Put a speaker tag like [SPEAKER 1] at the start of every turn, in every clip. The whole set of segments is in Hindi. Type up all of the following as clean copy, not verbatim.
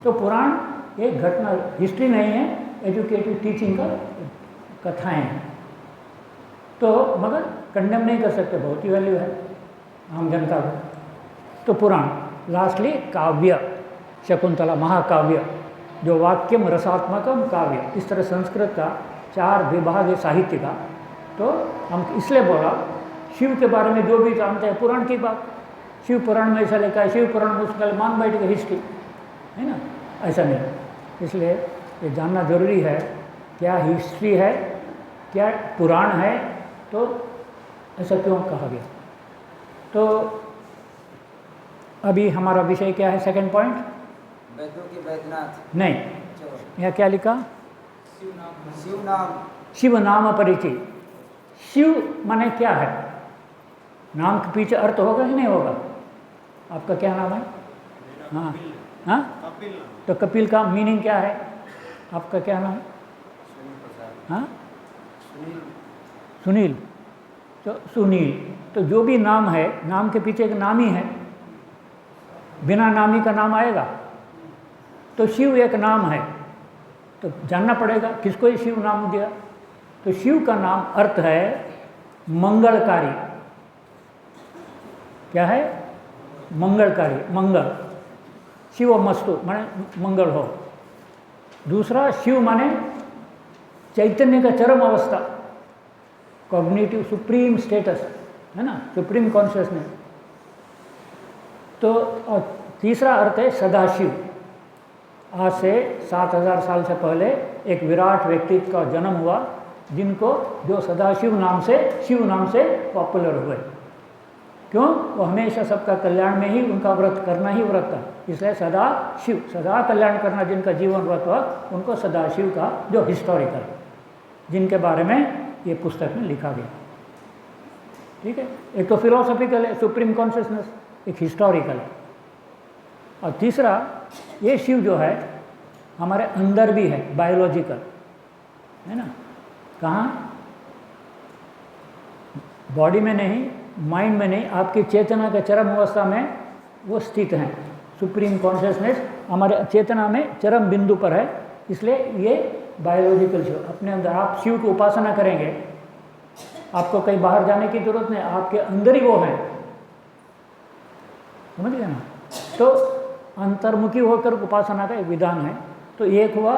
[SPEAKER 1] तो पुराण एक घटना, हिस्ट्री नहीं है, एजुकेटिव टीचिंग का कथाएं हैं। तो मगर कंडेम नहीं कर सकते, बहुत ही वैल्यू है आम जनता को। तो पुराण लास्टली काव्य, शकुंतला महाकाव्य, जो वाक्यम रसात्मकम काव्य, इस तरह संस्कृत का 4 विभाग है साहित्य का। तो हम इसलिए बोला शिव के बारे में जो भी जानते हैं पुराण की बात, शिव पुराण में ऐसा लिखा है, शिव पुराण में उसका मान बैठ के हिस्ट्री है ना, ऐसा नहीं। इसलिए ये जानना जरूरी है क्या हिस्ट्री है, क्या पुराण है, तो ऐसा क्यों कहा गया। तो अभी हमारा विषय क्या है, सेकंड पॉइंट,
[SPEAKER 2] वैद्यों के वैद्यनाथ
[SPEAKER 1] नहीं, यहाँ क्या लिखा, शिव नाम परिचय। शिव माने क्या है, नाम के पीछे अर्थ होगा कि नहीं होगा। आपका क्या नाम है? हाँ हाँ, तो कपिल का मीनिंग क्या है, आपका क्या नाम है? हाँ सुनील, तो सुनील, तो जो भी नाम है, नाम के पीछे एक नाम ही है, बिना नामी का नाम आएगा। तो शिव एक नाम है, तो जानना पड़ेगा किसको ये शिव नाम दिया। तो शिव का नाम अर्थ है मंगलकारी। क्या है? मंगलकारी, मंगल, शिव मस्तु माने मंगल हो। दूसरा शिव माने चैतन्य का चरम अवस्था, कॉग्निटिव सुप्रीम स्टेटस है ना, सुप्रीम कॉन्शियसनेस। तो और तीसरा अर्थ है सदाशिव। आज से 7000 साल से पहले एक विराट व्यक्तित्व का जन्म हुआ, जिनको जो सदाशिव नाम से, शिव नाम से पॉपुलर हुए। क्यों? वो हमेशा सबका कल्याण में ही उनका व्रत करना ही व्रत था, इसलिए सदा शिव, सदा कल्याण करना जिनका जीवन व्रत हुआ, उनको सदाशिव का जो हिस्टोरिकल, जिनके बारे में ये पुस्तक में लिखा गया। ठीक है, एक तो फिलोसॉफिकल है सुप्रीम कॉन्शियसनेस, एक हिस्टोरिकल है। और तीसरा ये शिव जो है हमारे अंदर भी है, बायोलॉजिकल है ना। कहाँ? बॉडी में नहीं, माइंड में नहीं, आपकी चेतना के चरम अवस्था में वो स्थित हैं। सुप्रीम कॉन्शियसनेस हमारे चेतना में चरम बिंदु पर है, इसलिए ये बायोलॉजिकल शिव अपने अंदर। आप शिव की उपासना करेंगे, आपको कहीं बाहर जाने की जरूरत नहीं, आपके अंदर ही वो है, समझ गए ना। तो अंतर्मुखी होकर उपासना का एक विधान है। तो एक हुआ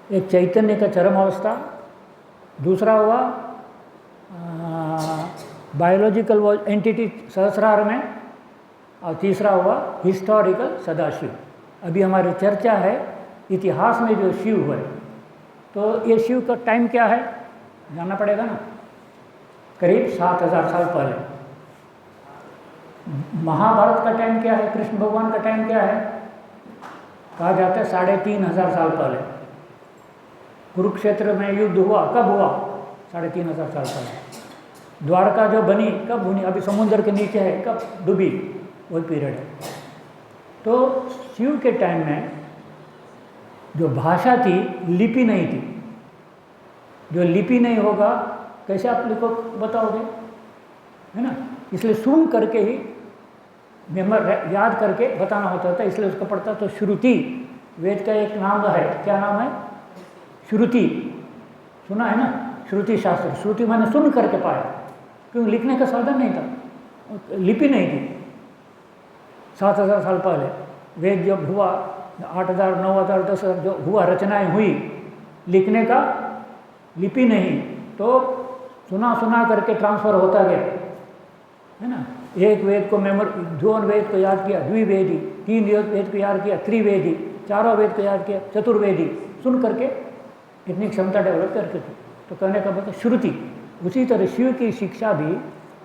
[SPEAKER 1] एक चैतन्य का चरम अवस्था, दूसरा हुआ बायोलॉजिकल वो एंटिटी सहस्रार में, और तीसरा हुआ हिस्टोरिकल सदाशिव। अभी हमारी चर्चा है इतिहास में जो शिव है। तो ये शिव का टाइम क्या है जानना पड़ेगा ना, करीब 7000 साल पहले। महाभारत का टाइम क्या है, कृष्ण भगवान का टाइम क्या है, कहा जाता है 3500 साल पहले। कुरुक्षेत्र में युद्ध हुआ कब हुआ? 3500 साल पहले। द्वारका जो बनी कब बनी? अभी समुद्र के नीचे है, कब डूबी? वही पीरियड है। तो शिव के टाइम में जो भाषा थी, लिपि नहीं थी। जो लिपि नहीं होगा कैसे आप लिखो बताओगे, है ना। इसलिए सुन करके ही याद करके बताना होता था, इसलिए उसको पढ़ता। तो श्रुति वेद का एक नाम है, क्या नाम है? श्रुति, सुना है ना, श्रुति शास्त्र। श्रुति मैंने सुन करके पाया, क्योंकि लिखने का साधन नहीं था, लिपि नहीं थी। 7000 साल पहले वेद जब हुआ, 8000, 9000, 10,000 जो हुआ, रचनाएं हुई, लिखने का लिपि नहीं, तो सुना सुना करके ट्रांसफर होता गया, है ना। एक वेद को दो वेद को याद किया, द्विवेदी, 3 वेद को याद किया, त्रिवेदी, 4 वेद को याद किया, चतुर्वेदी, सुन करके इतनी क्षमता डेवलप करके थी। तो कहने का मतलब श्रुति। उसी तरह शिव की शिक्षा भी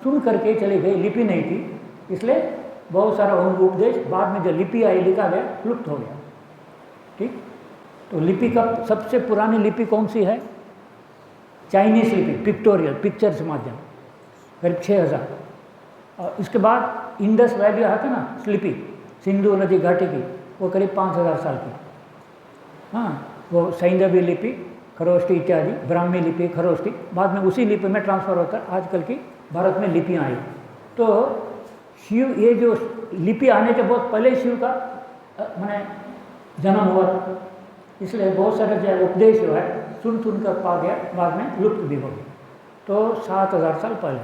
[SPEAKER 1] सुन करके चली गई, लिपि नहीं थी, इसलिए बहुत सारा उपदेश बाद में जो लिपि आई, लिखा गया, लुप्त हो गया। ठीक। तो लिपि का सबसे पुरानी लिपि कौन सी है? चाइनीज लिपि, पिक्टोरियल, पिक्चर से माध्यम, करीब 6000। और इसके बाद इंडस वैली आया था ना, लिपि सिंधु नदी घाटी की, वो करीब 5000 साल की। हाँ, वो सैंधवी लिपि, खरोष्टी इत्यादि, ब्राह्मी लिपि, खरोष्टी, बाद में उसी लिपि में ट्रांसफर होता है। आजकल की भारत में लिपियाँ आई। तो शिव, ये जो लिपि आने के बहुत पहले शिव का मैंने जन्म हुआ था। इसलिए बहुत सारे जो उपदेश जो है सुन कर पा गया, बाद में लुप्त भी हो गया। तो 7000 साल पहले।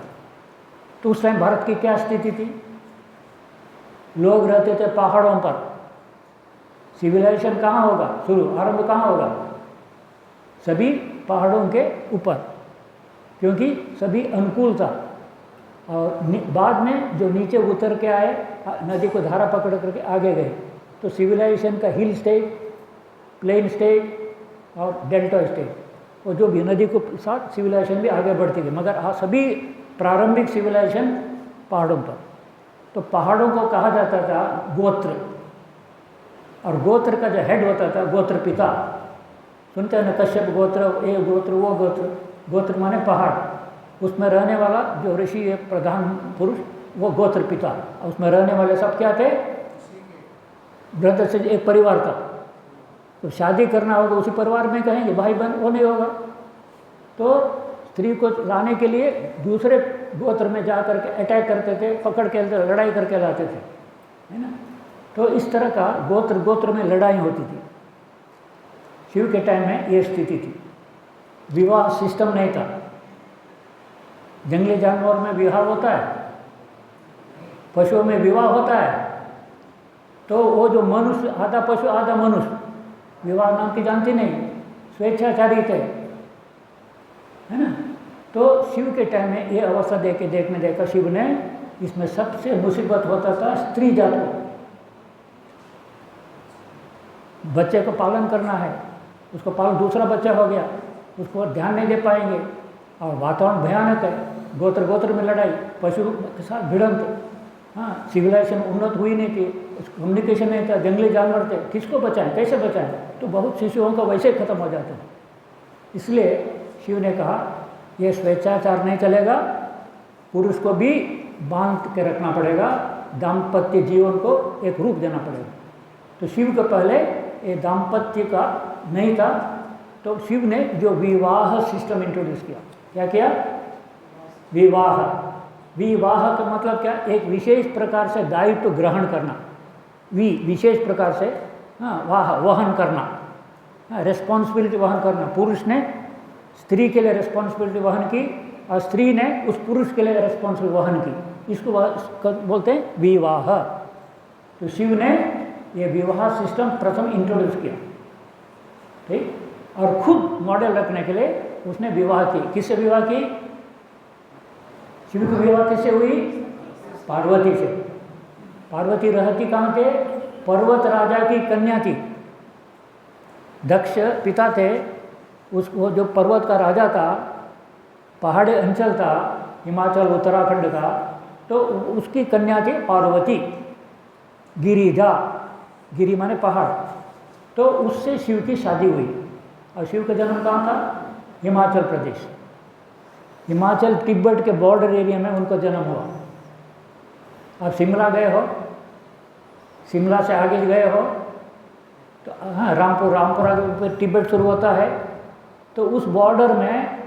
[SPEAKER 1] तो उस टाइम भारत की क्या स्थिति थी? लोग रहते थे पहाड़ों पर। सिविलाइजेशन कहाँ होगा शुरू, आरंभ कहाँ होगा? सभी पहाड़ों के ऊपर, क्योंकि सभी अनुकूल था। और बाद में जो नीचे उतर के आए, नदी को धारा पकड़ करके आगे गए, तो सिविलाइजेशन का हिल स्टेज, प्लेन स्टेज और डेल्टा स्टेज, और जो भी नदी को साथ सिविलाइजेशन भी आगे बढ़ती गई, मगर सभी प्रारंभिक सिविलाइजेशन पहाड़ों पर। तो पहाड़ों को कहा जाता था गोत्र, और गोत्र का जो हेड होता था गोत्र पिता। सुनते हैं ना, कश्यप गोत्र, ये गोत्र, वो गोत्र। गोत्र माने पहाड़, उसमें रहने वाला जो ऋषि एक प्रधान पुरुष, वो गोत्र पिता। उसमें रहने वाले सब क्या थे? ब्रदर से एक परिवार था। तो शादी करना होगा उसी परिवार में कहेंगे, भाई बहन वो नहीं होगा। तो स्त्री को लाने के लिए दूसरे गोत्र में जा करके अटैक करते थे, पकड़ के लड़ाई करके लाते थे, है ना। तो इस तरह का गोत्र गोत्र में लड़ाई होती थी। शिव के टाइम में ये स्थिति थी। विवाह सिस्टम नहीं था। जंगली जानवर में विवाह होता है, पशुओं में विवाह होता है। तो वो जो मनुष्य, आधा पशु आधा मनुष्य, विवाह नाम की जानती नहीं, स्वेच्छाचारी थे, है ना। तो शिव के टाइम में ये अवस्था देखने देखा शिव ने, इसमें सबसे मुसीबत होता था स्त्री जात को। बच्चे को पालन करना है, उसको पालन, दूसरा बच्चा हो गया, उसको ध्यान नहीं दे पाएंगे, और वातावरण भयानक है, गोत्र गोत्र में लड़ाई, पशु के साथ भिड़ंत। हाँ, सिविलाइजेशन उन्नत हुई नहीं थी, कम्युनिकेशन नहीं था, जंगली जानवर थे, किसको बचाएं, कैसे बचाएं? तो बहुत शिशुओं का वैसे ही खत्म हो जाते हैं। इसलिए शिव ने कहा यह स्वेच्छाचार नहीं चलेगा, पुरुष को भी बांध के रखना पड़ेगा, दाम्पत्य जीवन को एक रूप देना पड़ेगा। तो शिव के पहले ये दाम्पत्य का नहीं था, तो शिव ने जो विवाह सिस्टम इंट्रोड्यूस किया। क्या किया? विवाह। विवाह का मतलब क्या? एक विशेष प्रकार से दायित्व ग्रहण करना, विशेष प्रकार से, हाँ, वहन करना, हाँ, रिस्पॉन्सिबिलिटी वहन करना। पुरुष ने स्त्री के लिए रिस्पॉन्सिबिलिटी वहन की, और स्त्री ने उस पुरुष के लिए रिस्पॉन्सिबिलिटी वहन की। इसको बोलते हैं विवाह। तो शिव ने ये विवाह सिस्टम प्रथम इंट्रोड्यूस किया, ठीक। और खुद मॉडल रखने के लिए उसने विवाह की। किससे विवाह की? शिव की विवाह किससे हुई? पार्वती से। पार्वती रहती कहाँ थे? पर्वत राजा की कन्या थी। दक्ष पिता थे, वो जो पर्वत का राजा था, पहाड़ी अंचल था, हिमाचल उत्तराखंड का, तो उसकी कन्या थी पार्वती। गिरिजा, गिरी माने पहाड़। तो उससे शिव की शादी हुई। और शिव का जन्म कहाँ था? हिमाचल प्रदेश। हिमाचल तिब्बत के बॉर्डर एरिया में उनका जन्म हुआ। आप शिमला गए हो, शिमला से आगे गए हो तो हाँ, रामपुरा के ऊपर तिब्बत शुरू होता है, तो उस बॉर्डर में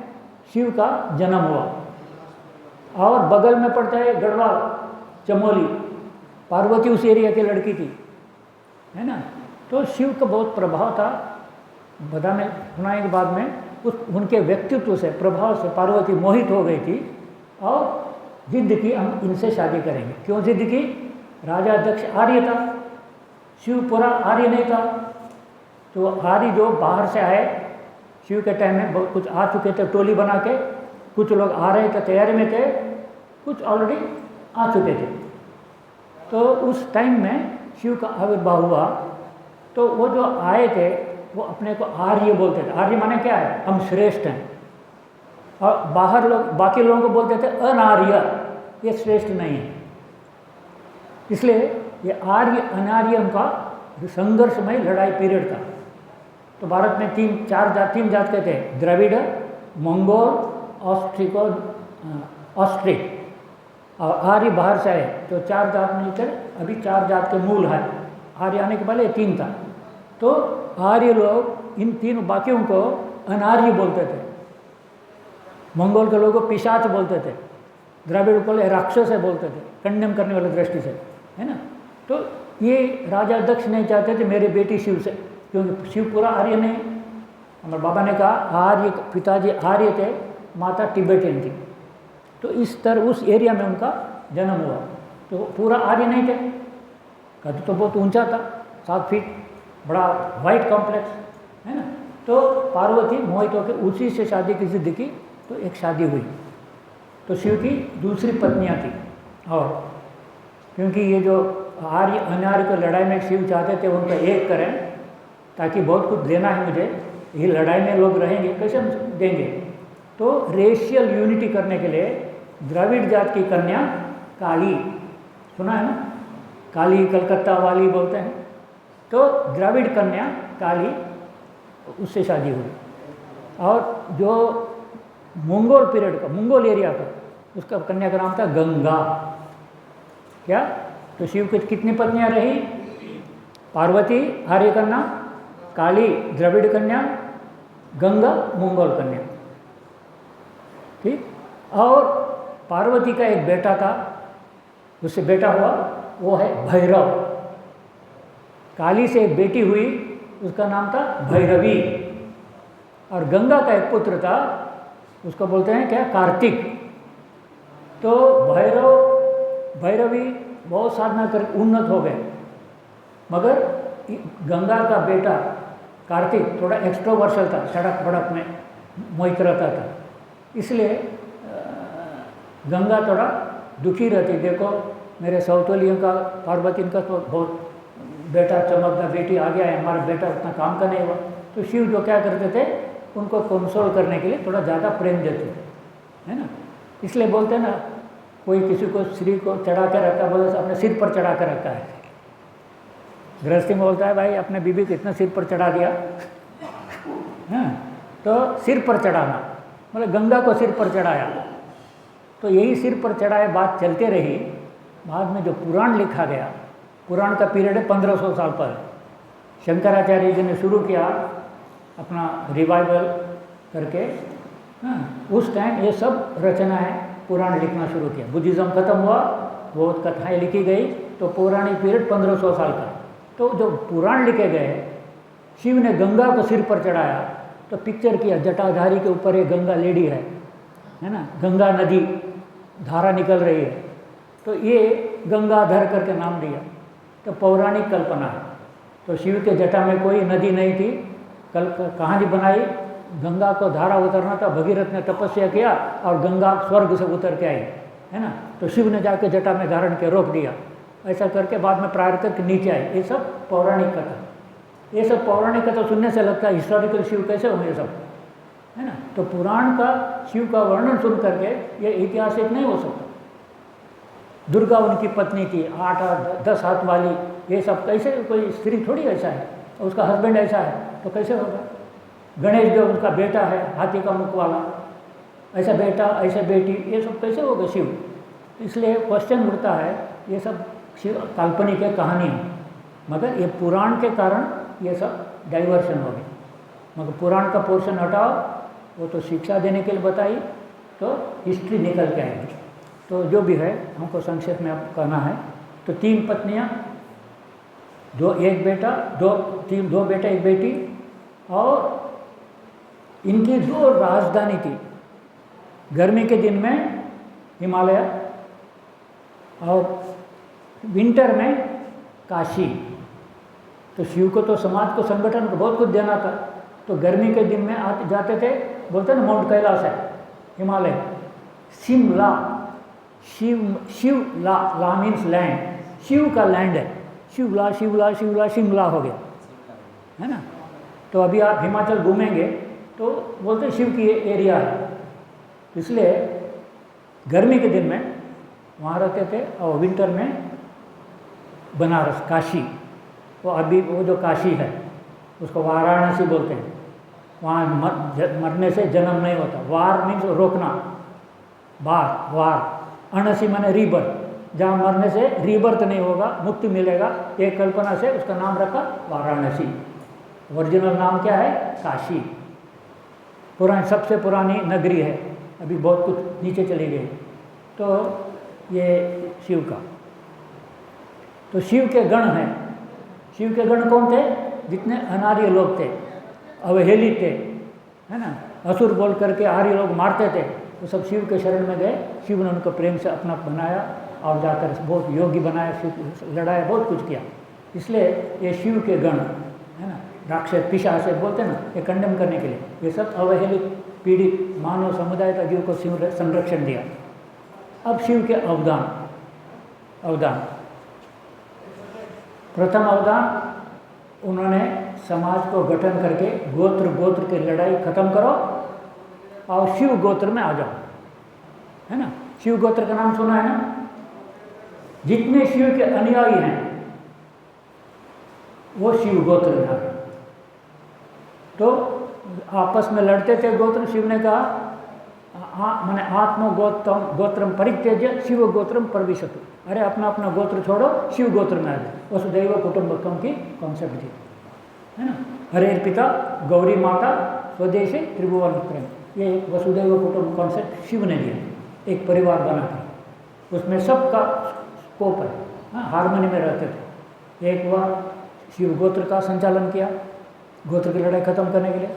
[SPEAKER 1] शिव का जन्म हुआ। और बगल में पड़ता है गढ़वाल, चमोली। पार्वती उस एरिया की लड़की थी, है ना। तो शिव का बहुत प्रभाव था। बताने सुनाने के बाद में उनके व्यक्तित्व से, प्रभाव से पार्वती मोहित हो गई थी और जिद की हम इनसे शादी करेंगे। क्यों जिद की? राजा दक्ष आर्य था, शिव पूरा आर्य नहीं था। तो आर्य जो बाहर से आए, शिव के टाइम में बहुत कुछ आ चुके थे टोली बना के, कुछ लोग आ रहे थे, तैयारी में थे, कुछ ऑलरेडी आ चुके थे। तो उस टाइम में शिव का आविर्भाव हुआ। तो वो जो आए थे वो अपने को आर्य बोलते थे। आर्य माने क्या है? हम श्रेष्ठ हैं। और बाहर लोग, बाकी लोगों को बोलते थे अनार्य, ये श्रेष्ठ नहीं है। इसलिए ये आर्य अनार्य का संघर्षमय लड़ाई पीरियड था। तो भारत में तीन जात के थे, द्रविड़, मंगोल, ऑस्ट्रिक और आर्य बाहर से आए। तो 4 जात मिलकर अभी 4 जात के मूल है। आर्य आने के पहले 3 था। तो आर्य लोग इन 3 बाकियों को अनार्य बोलते थे। मंगोल के लोगों को पिशाच बोलते थे, द्रविड़ को राक्षस बोलते थे, कंडेम करने वाली दृष्टि से, है ना। तो ये राजा दक्ष नहीं चाहते थे मेरी बेटी शिव से, क्योंकि शिव पूरा आर्य नहीं। हमारे बाबा ने कहा आर्य, पिताजी आर्य थे, माता तिब्बतियन थी, तो इस तरह उस एरिया में उनका जन्म हुआ। तो पूरा आर्य नहीं थे, कद तो बहुत ऊंचा था, 7 फीट, बड़ा वाइट कॉम्प्लेक्स है ना। तो पार्वती मोहित होकर उसी से शादी की जिद की, तो एक शादी हुई। तो शिव की दूसरी पत्नियां थी, और क्योंकि ये जो आर्य अनार्य को लड़ाई में शिव चाहते थे उनका एक करें, ताकि बहुत कुछ देना है मुझे, ये लड़ाई में लोग रहेंगे कैसे हम देंगे। तो रेशियल यूनिटी करने के लिए द्रविड़ जात की कन्या काली, सुना है ना, काली कलकत्ता वाली बोलते हैं, तो द्रविड़ कन्या काली, उससे शादी हुई। और जो मंगोल पीरियड का, मंगोल एरिया का, उसका कन्या का नाम था गंगा। क्या? तो शिव की कितनी पत्नियां रही? पार्वती आर्य कन्या, काली द्रविड़ कन्या, गंगा मंगोल कन्या। ठीक। और पार्वती का एक बेटा था, उससे बेटा हुआ, वो है भैरव। काली से एक बेटी हुई, उसका नाम था भैरवी। और गंगा का एक पुत्र था, उसको बोलते हैं क्या? कार्तिक। तो भैरवी बहुत साधना कर उन्नत हो गए, मगर गंगा का बेटा कार्तिक थोड़ा एक्स्ट्रोवर्सल था, सड़क बड़क में मोहित रहता था, इसलिए गंगा थोड़ा दुखी रहती। देखो मेरे सौतोलियों का, पार्वती का तो बहुत बेटा चमकदार बेटी आ गया है, हमारा बेटा उतना काम का नहीं हुआ। तो शिव जो क्या करते थे, उनको कंसोल करने के लिए थोड़ा ज़्यादा प्रेम देते थे, है ना। इसलिए बोलते हैं ना, कोई किसी को श्री को चढ़ा कर रखा, बोले अपने सिर पर चढ़ा कर रखा है। गृहस्थी में बोलता है भाई अपने बीबी को इतना सिर पर चढ़ा दिया, हाँ, तो सिर पर चढ़ाना, मतलब गंगा को सिर पर चढ़ाया। तो यही सिर पर चढ़ाए बात चलते रही। बाद में जो पुराण लिखा गया, पुराण का पीरियड है 1500 साल पर, शंकराचार्य जी ने शुरू किया अपना रिवाइवल करके, हाँ, उस टाइम ये सब रचनाएं पुराण लिखना शुरू किया। बुद्धिज़्म खत्म हुआ, वो कथाएं लिखी गई, तो पौराणिक पीरियड 1500 साल का। तो जो पुराण लिखे गए, शिव ने गंगा को सिर पर चढ़ाया, तो पिक्चर किया जटाधारी के ऊपर एक गंगा लेडी है ना, गंगा नदी धारा निकल रही है, तो ये गंगाधर करके नाम दिया। तो पौराणिक कल्पना है। तो शिव के जटा में कोई नदी नहीं थी, कहानी बनाई, गंगा को धारा उतरना था, भगीरथ ने तपस्या किया और गंगा स्वर्ग से उतर के आई, है ना। तो शिव ने जाके जटा में धारण के रोक दिया, ऐसा करके बाद में प्राकृतिक के नीचे आए। ये सब पौराणिक कथा, ये सब पौराणिक कथा सुनने से लगता है हिस्टोरिकल शिव कैसे होंगे सब, है ना। तो पुराण का शिव का वर्णन सुन करके ये ऐतिहासिक नहीं हो सकता। दुर्गा उनकी पत्नी थी, 8-10 हाथ वाली, ये सब कैसे, कोई स्त्री थोड़ी ऐसा है, उसका हस्बैंड ऐसा है, तो कैसे होगा। गणेश जो उनका बेटा है, हाथी का मुख वाला, ऐसा बेटा ऐसे बेटी, ये सब कैसे होगा शिव। इसलिए क्वेश्चन उठता है, ये सब शिव काल्पनिक है, कहानी है, मगर ये पुराण के कारण ये सब डाइवर्शन हो गया। मगर पुराण का पोर्शन हटाओ, वो तो शिक्षा देने के लिए बताई, तो हिस्ट्री निकल के आएगी। तो जो भी है हमको संक्षेप में आप कहना है। तो 3 पत्नियां, दो बेटा एक बेटी, और इनकी 2 राजधानी थी। गर्मी के दिन में हिमालय, और विंटर में काशी। तो शिव को तो समाज को, संगठन को बहुत कुछ देना था, तो गर्मी के दिन में आते जाते थे, बोलते ना माउंट कैलाश है हिमालय, शिमला, शिवला, ला मीन्स लैंड, शिव का लैंड है, शिवला शिवला शिवला शिमला हो गया, है ना। तो अभी आप हिमाचल घूमेंगे तो बोलते शिव की एरिया है, इसलिए गर्मी के दिन में वहाँ रहते थे, और विंटर में बनारस, काशी। तो अभी वो जो काशी है उसको वाराणसी बोलते हैं। वहाँ मरने से जन्म नहीं होता। वार मीन्स रोकना, वार, अणसी माने रीबर्थ, जहाँ मरने से रीबर्थ नहीं होगा, मुक्ति मिलेगा, एक कल्पना से उसका नाम रखा वाराणसी। ओरिजिनल नाम क्या है? काशी। सबसे पुरानी नगरी है, अभी बहुत कुछ नीचे चली गई। तो ये शिव का। तो शिव के गण हैं। शिव के गण कौन थे? जितने अनार्य लोग थे, अवहेलित थे, है ना, असुर बोल करके आर्य लोग मारते थे, वो सब शिव के शरण में गए। शिव ने उनको प्रेम से अपना बनाया और जाकर बहुत योगी बनाया, शिव लड़ाया, बहुत कुछ किया। इसलिए ये शिव के गण, है ना, राक्षस पिशाच बोलते हैं ना, ये कंडेम करने के लिए, ये सब अवहेलित पीड़ित मानव समुदाय का जीव को शिव संरक्षण दिया। अब शिव के अवदान प्रथम अवदान, उन्होंने समाज को गठन करके गोत्र की लड़ाई खत्म करो और शिव गोत्र में आ जाओ, है ना। शिव गोत्र का नाम सुना है ना? जितने शिव के अनुयायी हैं वो शिव गोत्र में आ गए। तो आपस में लड़ते थे गोत्र। शिव ने कहा मैंने आत्म गोत्रम परित्यज्य शिव गोत्रम प्रविशतु, अरे अपना अपना गोत्र छोड़ो, शिव गोत्र में आ जाओ। वसुदैव कुटुंबकम की कॉन्सेप्ट थी, है ना। हरे पिता गौरी माता स्वदेशी त्रिभुवन प्रेम, ये एक वसुदैव कुटुंब कॉन्सेप्ट शिव ने दिया, एक परिवार बना कर, उसमें सबका स्कोप है, हाँ, हारमोनी में रहते थे। एक बार शिव गोत्र का संचालन किया गोत्र की लड़ाई खत्म करने के लिए,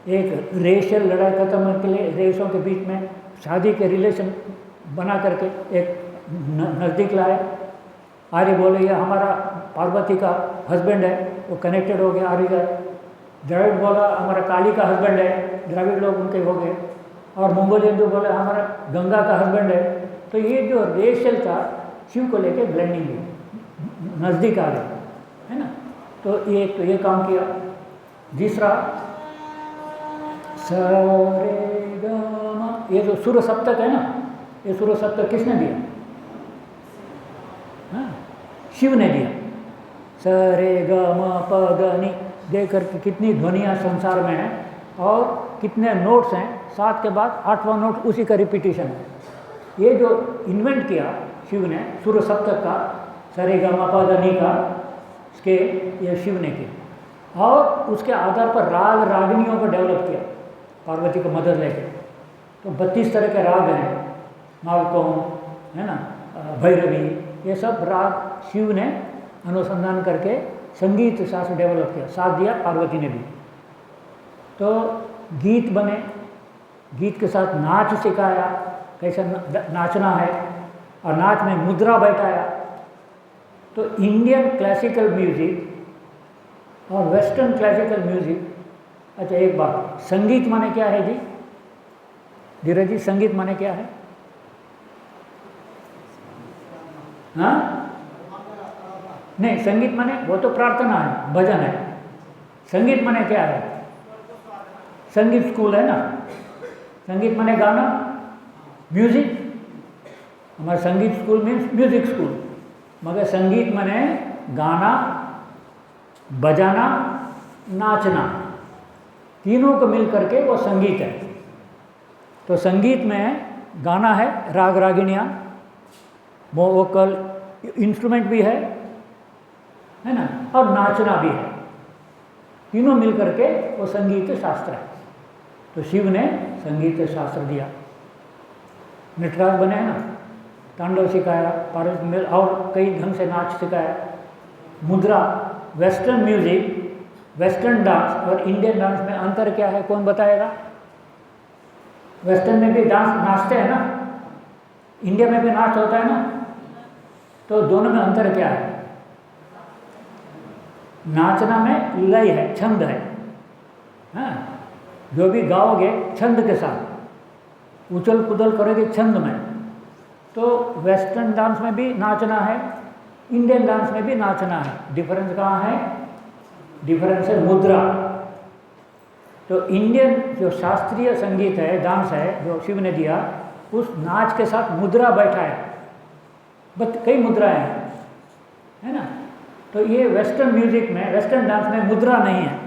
[SPEAKER 1] एक रेशियल लड़ाई खत्म करने के लिए रेसों के बीच में शादी के रिलेशन बना करके एक नज़दीक लाए। आर्य बोले ये हमारा पार्वती का हस्बैंड है, वो कनेक्टेड हो गया आर्य का। द्रविड़ बोला हमारा काली का हस्बैंड है, द्रविड़ लोग उनके हो गए। और मंगोलियन हिंदू बोले हमारा गंगा का हस्बैंड है। तो ये जो रेशियल था शिव को लेके ब्लेंडिंग हुई, नज़दीक आ गया, है ना। तो ये काम किया। दूसरा सरेगम, ये जो सुर सप्तक है ना, ये सुर सप्तक किसने दिया? हाँ, शिव ने दिया। सरे ग म प द नि, देख कर कितनी ध्वनियाँ संसार में हैं और कितने नोट्स हैं, 7 के बाद 8वां नोट उसी का रिपीटिशन है। ये जो इन्वेंट किया शिव ने सुर सप्तक का, सरे ग म प द नि का, इसके ये शिव ने किया। और उसके आधार पर राग रागिनियों को डेवलप किया पार्वती को मदद लेके। तो 32 तरह के राग हैं, मालकों, है ना, भैरवी, ये सब राग शिव ने अनुसंधान करके संगीत शास्त्र डेवलप किया, साथ दिया पार्वती ने भी। तो गीत बने, गीत के साथ नाच सिखाया, कैसे नाचना है, और नाच में मुद्रा बैठाया। तो इंडियन क्लासिकल म्यूजिक और वेस्टर्न क्लासिकल म्यूजिक, अच्छा एक बात, संगीत माने क्या है जी? धीरज जी, संगीत माने क्या है? हाँ, नहीं, संगीत माने वो तो प्रार्थना है, भजन है। संगीत माने क्या है? संगीत स्कूल है ना, संगीत माने गाना, म्यूजिक। हमारा संगीत स्कूल मीन्स म्यूजिक स्कूल, मगर संगीत माने गाना, बजाना, नाचना, तीनों को मिल करके वो संगीत है। तो संगीत में गाना है, राग रागिनियाँ, वोकल इंस्ट्रूमेंट भी है ना, और नाचना भी है, तीनों मिल करके वो संगीत शास्त्र है। तो शिव ने संगीत शास्त्र दिया। नटराज बने हैं ना, तांडव सिखाया, पार्वती में और कई ढंग से नाच सिखाया। मुद्रा, वेस्टर्न म्यूजिक, वेस्टर्न डांस और इंडियन डांस में अंतर क्या है, कौन बताएगा? वेस्टर्न में भी डांस नाचते हैं ना, इंडिया में भी नाच होता है ना, तो दोनों में अंतर क्या है? नाचना में लय है, छंद है, हाँ, जो भी गाओगे छंद के साथ, उछल कूदल करोगे छंद में। तो वेस्टर्न डांस में भी नाचना है, इंडियन डांस में भी नाचना है। डिफरेंस कहाँ है? डिफरेंस है मुद्रा। तो इंडियन जो शास्त्रीय संगीत है, डांस है, जो शिव ने दिया, उस नाच के साथ मुद्रा बैठा है, बट कई मुद्राएं हैं, है ना। तो ये वेस्टर्न म्यूजिक में, वेस्टर्न डांस में मुद्रा नहीं है,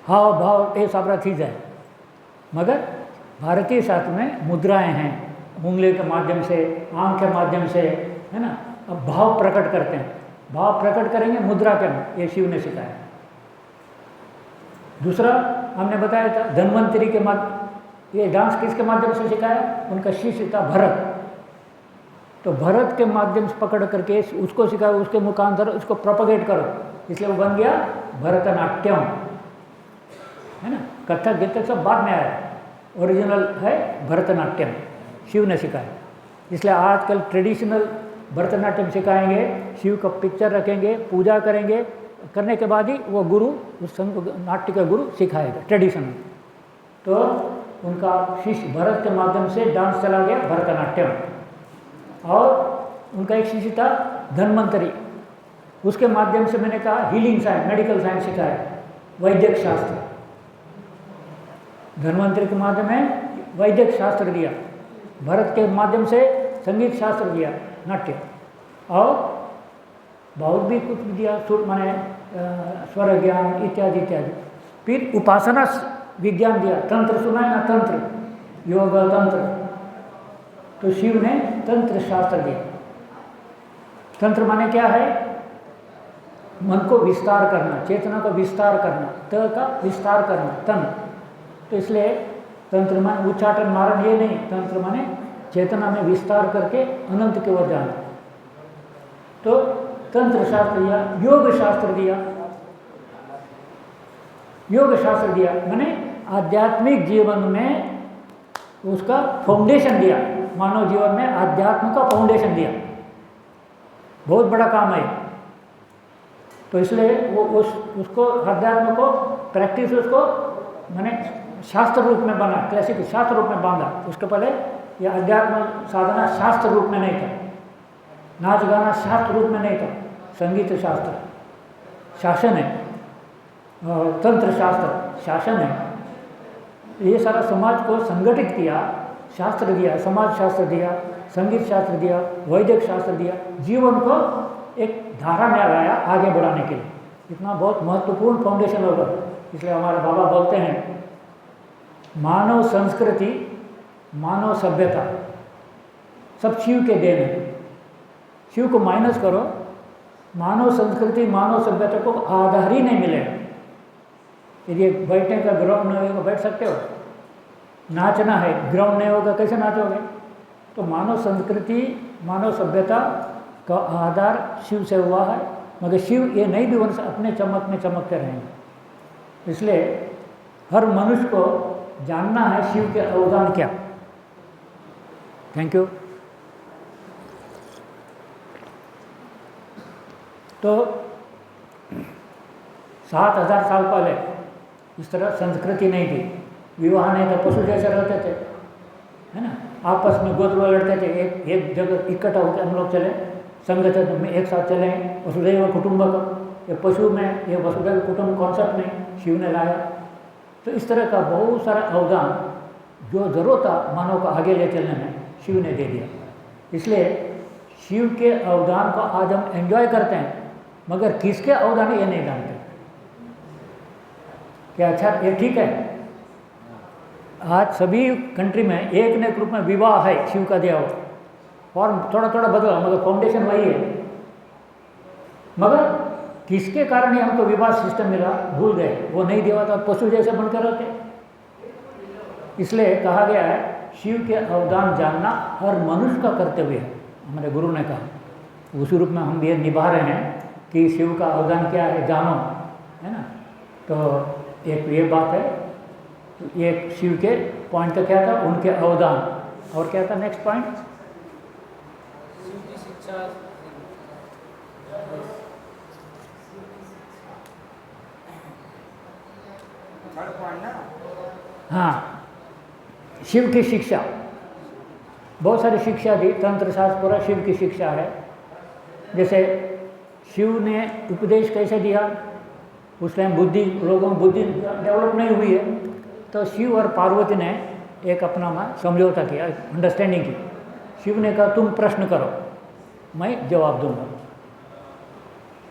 [SPEAKER 1] हाव भाव ये सारा चीज़ है, मगर भारतीय शास्त्र में मुद्राएं हैं, उंगली के माध्यम से, आंख के माध्यम से, है ना। अब भाव प्रकट करते हैं, भाव प्रकट करेंगे मुद्रा के, ये शिव ने सिखाया। दूसरा हमने बताया था धन्वंतरी के माध्यम, ये डांस किसके माध्यम से सिखाया? उनका शिष्य था भरत, तो भरत के माध्यम से पकड़ करके उसको सिखाओ, उसके मुखांतर उसको प्रोपगेट करो, इसलिए वो बन गया भरतनाट्यम, है ना। कथक गिथक सब बाद में आया, ओरिजिनल है भरतनाट्यम, शिव ने सिखाया। इसलिए आजकल ट्रेडिशनल भरतनाट्यम सिखाएंगे, शिव का पिक्चर रखेंगे, पूजा करेंगे, करने के बाद ही वो गुरु उस नाट्य का गुरु सिखाएगा ट्रेडिशनल। तो उनका शिष्य भरत के माध्यम से डांस चला गया भरतनाट्यम। और उनका एक शिष्य था धन्वंतरी, उसके माध्यम से मैंने कहा हीलिंग साइंस, मेडिकल साइंस सिखाया, वैद्यक शास्त्र। धन्वंतरी के माध्यम में वैद्यक शास्त्र दिया, भरत के माध्यम से संगीत शास्त्र दिया, नाट्य, और बहुत भी कुछ दिया, सुर माने स्वर ज्ञान इत्यादि इत्यादि। फिर उपासना विज्ञान दिया, तंत्र सुना है ना, तंत्र, योग तंत्र, तो शिव ने तंत्र शास्त्र दिया। तंत्र माने क्या है? मन को विस्तार करना, चेतना को विस्तार करना, त का विस्तार करना, तन। तो इसलिए तंत्र माने उच्चाटन मारण ये नहीं, तंत्र माने चेतना में विस्तार करके अनंत की ओर जाना। तो तंत्र शास्त्र दिया, योग शास्त्र दिया, योग शास्त्र दिया माने आध्यात्मिक जीवन में उसका फाउंडेशन दिया, मानव जीवन में आध्यात्म का फाउंडेशन दिया, बहुत बड़ा काम है। तो इसलिए वो उसको अध्यात्म को प्रैक्टिस, उसको मैंने शास्त्र रूप में बना, क्लासिक शास्त्र रूप में बांधा। उसके पहले ये अध्यात्म साधना शास्त्र रूप में नहीं था, नाच गाना शास्त्र रूप में नहीं था, संगीत शास्त्र शासन है, और तंत्र शास्त्र शासन है। ये सारा समाज को संगठित किया, शास्त्र दिया, समाज शास्त्र दिया, संगीत शास्त्र दिया, वैदिक शास्त्र दिया, जीवन को एक धारा में लाया आगे बढ़ाने के लिए। इतना बहुत महत्वपूर्ण फाउंडेशन होगा। इसलिए हमारे बाबा बोलते हैं मानव संस्कृति, मानव सभ्यता सब शिव के देन है। शिव को माइनस करो, मानव संस्कृति मानव सभ्यता को आधार ही नहीं मिलेगा। यदि बैठने का ग्राउंड नहीं होगा, बैठ सकते हो? नाचना है, ग्राउंड नहीं होगा, कैसे नाचोगे? तो मानव संस्कृति मानव सभ्यता का आधार शिव से हुआ है, मगर शिव ये नहीं भी बन सकते, अपने चमक में चमकते रहेंगे। इसलिए हर मनुष्य को जानना है शिव के अवदान क्या। Thank you. तो 7000 साल पहले इस तरह संस्कृति नहीं थी, विवाह नहीं था, पशु जैसे रहते थे, है ना। आपस में गोत्र लड़ते थे, एक जगह इकट्ठा होकर हम लोग चले, संगठन में एक साथ चले, वसुधैव कुटुंबकम। ये पशु में ये वसुधैव कुटुंब कॉन्सेप्ट नहीं, शिव ने लाया। तो इस तरह का बहुत सारा अवदान जो जरूरत था मानव को आगे ले चलने में, शिव ने दे दिया। इसलिए शिव के अवदान को आज हम एंजॉय करते हैं, मगर किसके अवदान ये नहीं जानते। क्या अच्छा ये ठीक है? आज सभी कंट्री में एक न एक रूप में विवाह है शिव का दिया हुआ, फॉर्म थोड़ा थोड़ा बदला, मगर फाउंडेशन वही है। मगर किसके कारण ही हमको विवाह सिस्टम मिला भूल गए, वो नहीं दिया था, पशु जैसे बनकर रहते। इसलिए कहा गया है शिव के अवदान जानना हर मनुष्य का कर्तव्य है, हमारे गुरु ने कहा। उसी रूप में हम ये निभा रहे हैं कि शिव का अवदान क्या है जानो, है ना। तो एक ये बात है, एक शिव के पॉइंट का क्या था, उनके अवदान, और क्या था नेक्स्ट पॉइंट?
[SPEAKER 2] शिव की शिक्षा।
[SPEAKER 1] हाँ, शिव की शिक्षा, बहुत सारी शिक्षा दी, तंत्र शास्त्र पूरा शिव की शिक्षा है। जैसे शिव ने उपदेश कैसे दिया, उस टाइम बुद्धि, लोगों में बुद्धि डेवलप नहीं हुई है, तो शिव और पार्वती ने एक अपना समझौता किया, अंडरस्टैंडिंग की। शिव ने कहा तुम प्रश्न करो, मैं जवाब दूंगा।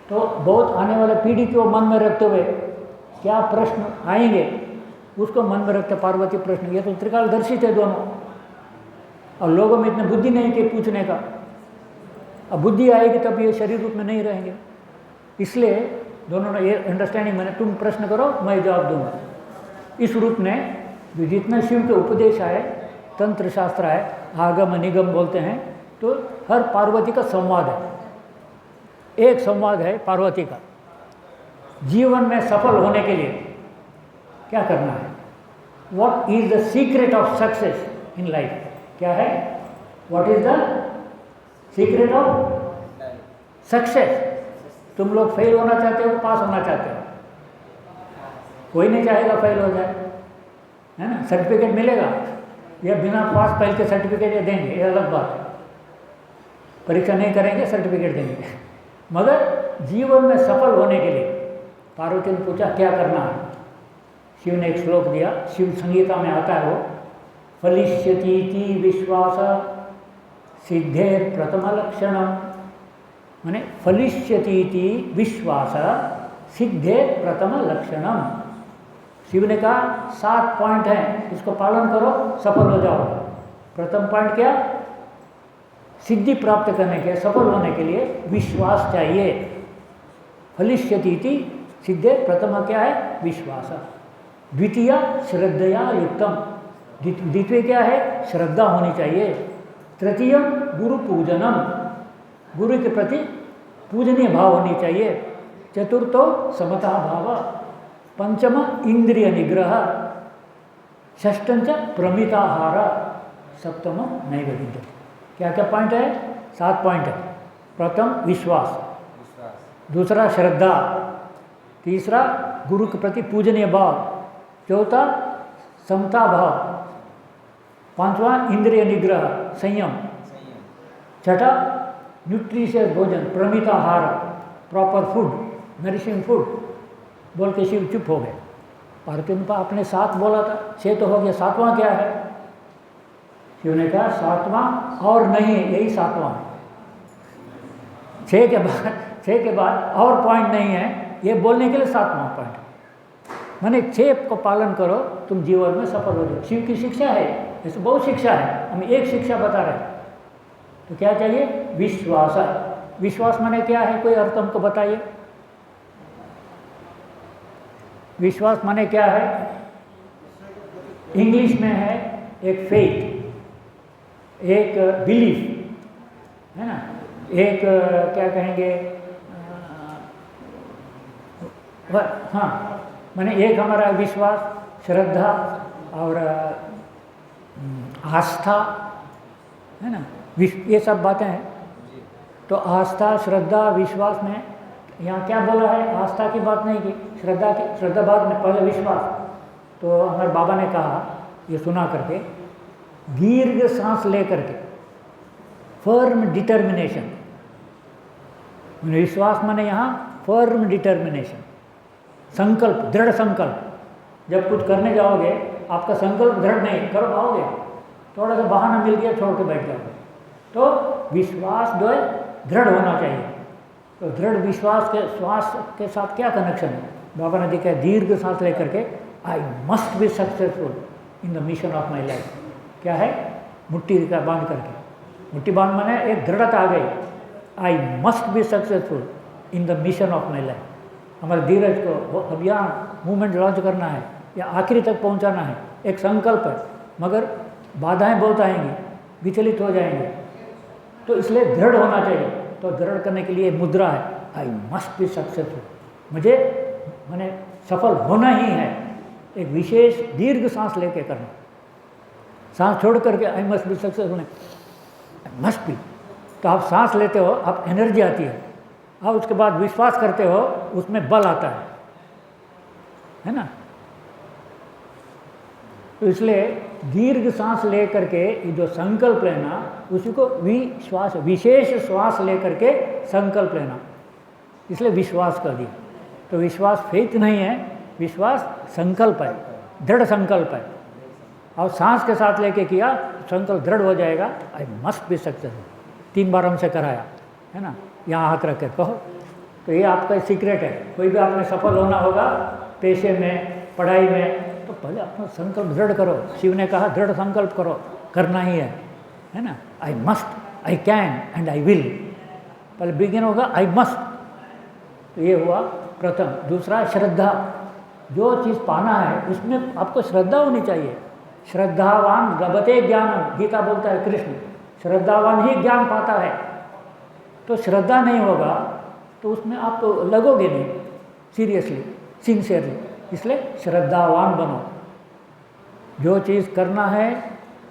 [SPEAKER 1] तो बहुत आने वाले पीढ़ी को मन में रखते हुए क्या प्रश्न आएंगे उसको मन में रखते पार्वती प्रश्न, ये तो त्रिकालदर्शी थे दोनों, और लोगों में इतनी बुद्धि नहीं थी पूछने का। अब बुद्धि आएगी तब ये शरीर रूप में नहीं रहेंगे, इसलिए दोनों ने ये अंडरस्टैंडिंग मैंने तुम प्रश्न करो मैं जवाब दूंगा। इस रूप में जो जितना शिव के उपदेश आए, तंत्र शास्त्र आए, आगम निगम बोलते हैं, तो हर पार्वती का संवाद है, एक संवाद है पार्वती का। जीवन में सफल होने के लिए क्या करना है? What is the secret of success in life? क्या है? What is the secret of success? तुम लोग फेल होना चाहते हो, पास होना चाहते हो? कोई नहीं चाहेगा फेल हो जाए, है ना? सर्टिफिकेट मिलेगा या बिना पास पहल के सर्टिफिकेट ये देंगे, ये अलग बात है। परीक्षा नहीं करेंगे, सर्टिफिकेट देंगे। मगर जीवन में सफल होने के लिए पार्वती ने पूछा क्या करना है? शिव ने एक श्लोक दिया, शिव संगीता में आता है वो, फलिष्यतीति विश्वास सिद्धेर प्रथम लक्षणम। माने फलिष्यतीति विश्वास सिद्धेर प्रथम लक्षणम। शिव ने कहा 7 पॉइंट हैं, इसको पालन करो, सफल हो जाओ। प्रथम पॉइंट क्या? सिद्धि प्राप्त करने के, सफल होने के लिए विश्वास चाहिए। फलिष्यतीति सिद्धे प्रथम क्या है? विश्वास। द्वितीय श्रद्धया युक्तम, द्वितीय क्या है? श्रद्धा होनी चाहिए। तृतीय गुरु पूजनम, गुरु के प्रति पूजनीय भाव होनी चाहिए। चतुर्थो समता भाव। पंचम इंद्रिय निग्रह। षष्ठं च प्रमिताहार। सप्तम नैवेद्य। क्या क्या पॉइंट है? 7 पॉइंट है। प्रथम विश्वास, दूसरा श्रद्धा, तीसरा गुरु के प्रति पूजनीय भाव, चौथा समता भाव, पांचवा इंद्रिय निग्रह संयम, छठा न्यूट्रिशियस भोजन प्रमिताहार, प्रॉपर फूड, नरिशिंग फूड। बोल के शिव चुप हो गए। पार्वती ने आपने 7 बोला था, 6 तो हो गया, 7वां क्या है? शिव ने कहा 7वां और नहीं, यही 7वां है। 6 के बाद और पॉइंट नहीं है, ये बोलने के लिए 7वां पॉइंट। माने 6 को पालन करो, तुम जीवन में सफल हो जाओ। शिव की शिक्षा है, ऐसे बहुत शिक्षा है, हम एक शिक्षा बता रहे हैं। तो क्या चाहिए? विश्वास। विश्वास माने क्या है? कोई अर्थ हमको बताइए। विश्वास माने क्या है? इंग्लिश में है एक फेथ, एक बिलीफ, है ना, एक क्या कहेंगे, हाँ, माने एक हमारा विश्वास, श्रद्धा और आस्था, है ना, ये सब बातें हैं। तो आस्था, श्रद्धा, विश्वास में यहाँ क्या बोला है? आस्था की बात नहीं की, श्रद्धा बाद में, पहले विश्वास। तो हमारे बाबा ने कहा, ये सुना करके, दीर्घ सांस ले करके, फर्म डिटर्मिनेशन। विश्वास माने यहाँ फर्म डिटर्मिनेशन, संकल्प, दृढ़ संकल्प। जब कुछ करने जाओगे, आपका संकल्प दृढ़ नहीं, कर पाओगे, थोड़ा सा बहाना मिल गया, छोड़ के बैठ जाओगे। तो विश्वास जो है दृढ़ होना चाहिए। तो दृढ़ विश्वास के श्वास के साथ क्या कनेक्शन है? बाबा ने देखा दीर्घ सांस लेकर के, I must be successful in the mission of my life. क्या है? मुट्ठी का बांध करके, मुट्ठी बांध माने एक दृढ़ता आ गई, I must be successful in the mission of my life. हमारे धीरज को वो अभियान मूवमेंट लॉन्च करना है या आखिरी तक पहुंचाना है, एक संकल्प है। मगर बाधाएं बहुत आएंगी, विचलित हो जाएंगे, तो इसलिए दृढ़ होना चाहिए। तो दृढ़ करने के लिए मुद्रा है, आई मस्ट बी सक्सेसफुल, मुझे मैंने सफल होना ही है। एक विशेष दीर्घ सांस लेके करना, सांस छोड़ करके I must be successful, I must be. तो आप सांस लेते हो, आप एनर्जी आती है, और उसके बाद विश्वास करते हो, उसमें बल आता है ना। तो इसलिए दीर्घ सांस ले करके ये जो संकल्प लेना, उसी को विश्वास, विशेष श्वास ले करके संकल्प लेना, इसलिए विश्वास कर दिया। तो विश्वास फेथ नहीं है, विश्वास संकल्प है, दृढ़ संकल्प है। और सांस के साथ लेके किया, संकल्प दृढ़ हो जाएगा, आई मस्ट बी सक्सेसफुल। 3 बार हमसे कराया है ना, यहाँ हाथ रख कर कहो। तो ये आपका सीक्रेट है। कोई भी आपने सफल होना होगा पेशे में, पढ़ाई में, तो पहले अपना संकल्प दृढ़ करो। शिव ने कहा दृढ़ संकल्प करो, करना ही है ना। I must, I can and I will, पहले बिगिन होगा आई मस्ट। तो ये हुआ प्रथम। दूसरा श्रद्धा, जो चीज़ पाना है उसमें आपको श्रद्धा होनी चाहिए। श्रद्धावान लभते ज्ञानम, गीता बोलता है कृष्ण। श्रद्धावान ही ज्ञान पाता है। तो श्रद्धा नहीं होगा तो उसमें आप तो लगोगे नहीं सीरियसली, सिंसियरली। इसलिए श्रद्धावान बनो। जो चीज़ करना है,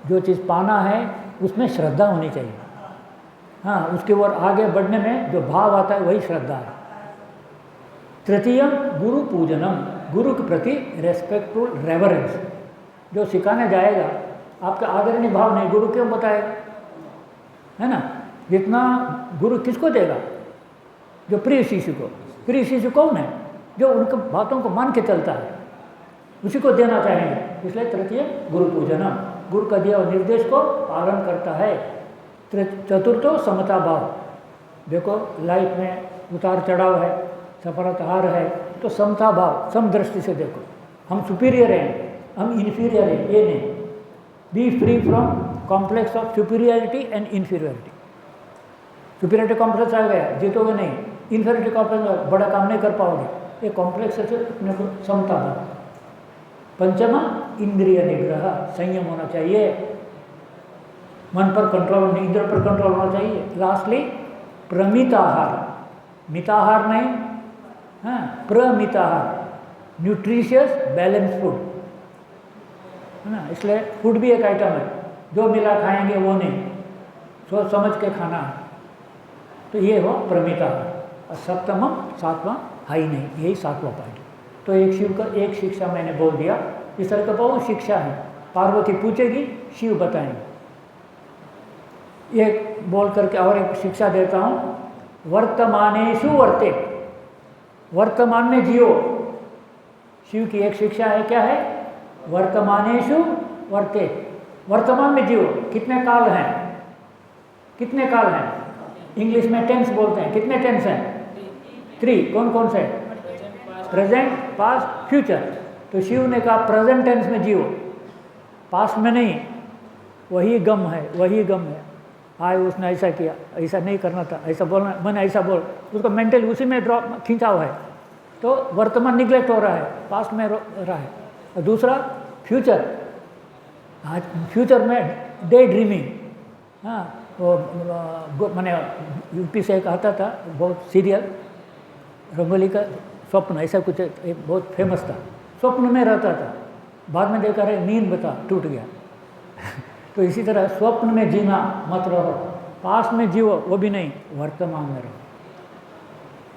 [SPEAKER 1] जो चीज़ पाना है, उसमें श्रद्धा होनी चाहिए। हाँ, उसके ओर आगे बढ़ने में जो भाव आता है वही श्रद्धा है। तृतीय गुरु पूजनम, गुरु के प्रति रेस्पेक्टफुल रेवरेंस। जो सिखाने जाएगा आपका आदरणीय भाव नहीं, गुरु क्यों बताएगा, है ना। जितना गुरु किसको देगा, जो प्रिय शिष्य को। प्रिय शिष्य कौन है, जो उनके बातों को मान के चलता है, उसी को देना चाहेंगे। इसलिए तृतीय गुरु पूजनम, गुरु का दिया हुआ निर्देश को पालन करता है। चतुर्थो समता भाव। देखो लाइफ में उतार चढ़ाव है, सफलता हार है, तो समता भाव, समदृष्टि से देखो। हम सुपीरियर हैं, हम इन्फीरियर हैं, ये नहीं। Be free from complex of superiority and inferiority. Superiority complex आ गया, जीतोगे नहीं। इन्फीरियरिटी कॉम्प्लेक्स, बड़ा काम नहीं कर पाओगे। ये कॉम्प्लेक्स से अपने को समता भाव। पंचमा इंद्रिय निग्रह, संयम होना चाहिए, मन पर कंट्रोल, इंद्रिय पर कंट्रोल होना चाहिए। लास्टली प्रमिताहार, मिताहार नहीं, हाँ, प्रमिताहार, न्यूट्रिशियस बैलेंस फूड, है ना। इसलिए फूड भी एक आइटम है, जो मिला खाएंगे वो नहीं, सोच समझ के खाना है। तो ये हो प्रमिताहार। और सप्तमम, सातवां हाई नहीं, यही सातवां पॉइंट। तो एक शिव का एक शिक्षा मैंने बोल दिया। इस तरह का बहुत शिक्षा है। पार्वती पूछेगी, शिव बताएंगे। एक बोल करके और एक शिक्षा देता हूँ, वर्तमानेषु वर्ते, वर्तमान में जियो। शिव की एक शिक्षा है, क्या है, वर्तमानेषु वर्ते, वर्तमान में जियो। कितने काल हैं, कितने काल हैं, इंग्लिश में टेंस बोलते हैं। कितने टेंस हैं, 3। कौन कौन से, प्रेजेंट, पास्ट, फ्यूचर। तो शिव ने कहा प्रेजेंट टेंस में जियो, पास्ट में नहीं। वही गम है, वही गम है। आए उसने ऐसा किया, ऐसा नहीं करना था, ऐसा बोलना, मैंने ऐसा बोल, उसको मेंटल उसी में ड्रॉप खींचाव है। तो वर्तमान निगलेक्ट हो रहा है, पास्ट में रहा है। और दूसरा फ्यूचर, आज फ्यूचर में डे ड्रीमिंग। हाँ, वो मैंने यूपी से एक आता था बहुत सीरियल, रंगोली का स्वप्न, ऐसा कुछ एक बहुत फेमस था। स्वप्न में रहता था, बाद में देखा रहे नींद बता टूट गया। तो इसी तरह स्वप्न में जीना मत रहो, पास्ट में जियो वो भी नहीं, वर्तमान में रहो।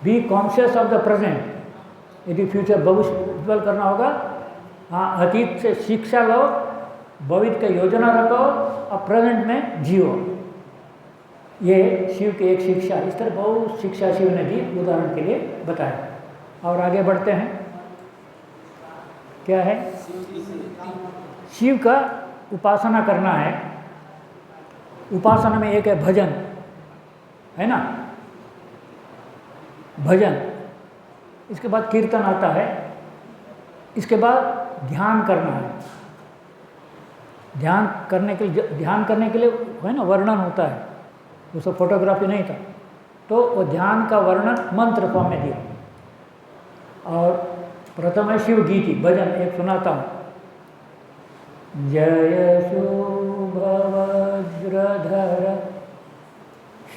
[SPEAKER 1] Be conscious of the present. यदि फ्यूचर भविष्य उज्ज्वल करना होगा, हाँ, अतीत से शिक्षा लो, भविष्य की योजना रखो और प्रेजेंट में जियो। ये शिव की एक शिक्षा। इस तरह बहुत शिक्षा शिव ने दी, उदाहरण के लिए बताया। और आगे बढ़ते हैं, क्या है, शिव का उपासना करना है। उपासना में एक है भजन, है ना, भजन। इसके बाद कीर्तन आता है, इसके बाद ध्यान करना है। ध्यान करने के लिए है ना वर्णन होता है, उसको फोटोग्राफी नहीं था। तो वो ध्यान का वर्णन मंत्र फॉर्म में दिया। और प्रथम है शिव गीति, भजन एक सुनाता हूँ। जय शुभ वज्रधर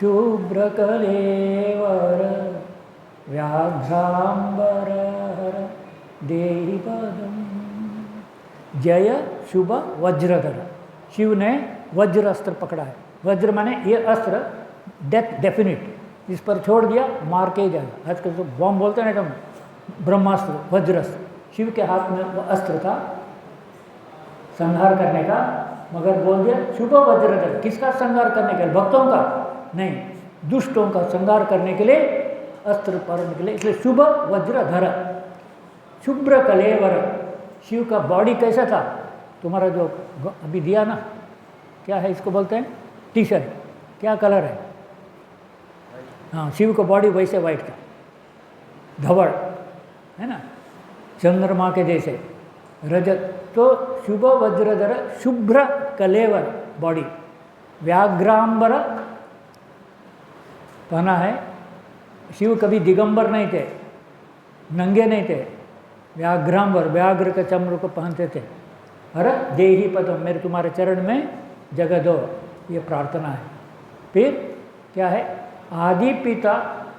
[SPEAKER 1] शुभ्र कलेवर व्याघ्रांबर हर देहि पदम। जय शुभ वज्रधर, शिव ने वज्र अस्त्र पकड़ा है। वज्र माने ये अस्त्र डेथ डेफिनिट, इस पर छोड़ दिया मार के ही जाएगा। आजकल तो बॉम्ब बोलते हैं ना, ब्रह्मास्त्र, वज्रास्त्र। शिव के हाथ में वो अस्त्र था संहार करने का, मगर बोल दिया शुभ वज्रधर। किसका संहार करने के लिए, भक्तों का नहीं, दुष्टों का संहार करने के लिए अस्त्र पारण के लिए। इसलिए शुभ वज्रधर। शुभ्र कलेवर, शिव का बॉडी कैसा था, तुम्हारा जो अभी दिया ना, क्या है इसको बोलते हैं, टी शर्ट, क्या कलर है, हाँ, शिव का बॉडी वैसे वाइट था, धवड़, है ना, चंद्रमा के जैसे रजत। तो शुभ वज्रधर, शुभ्र कलेवर बॉडी, व्याघ्रांबर पहना है। शिव कभी दिगंबर नहीं थे, नंगे नहीं थे, व्याघ्रांबर, व्याघ्र के चमड़ को पहनते थे। अरे देहि पदम, मेरे तुम्हारे चरण में जगह दो। ये प्रार्थना है। फिर क्या है, आदि पिता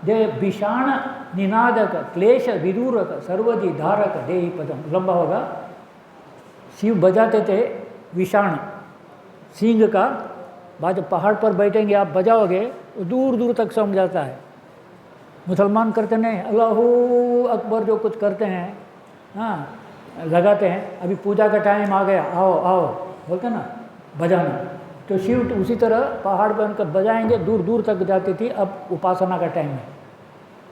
[SPEAKER 1] दे विषाण निनादक क्लेश विदूरक सर्वधि धारक देहि पदम, लंबा होगा। शिव बजाते थे विषाण, सिंह का, बाद पहाड़ पर बैठेंगे आप बजाओगे वो दूर दूर तक समझ जाता है। मुसलमान करते नहीं, अल्लाहू अकबर जो कुछ करते हैं, हाँ लगाते हैं, अभी पूजा का टाइम आ गया, आओ आओ बोलते ना बजाना, तो शिव उसी तरह पहाड़ पर उनका बजाएंगे, दूर दूर तक जाती थी। अब उपासना का टाइम है,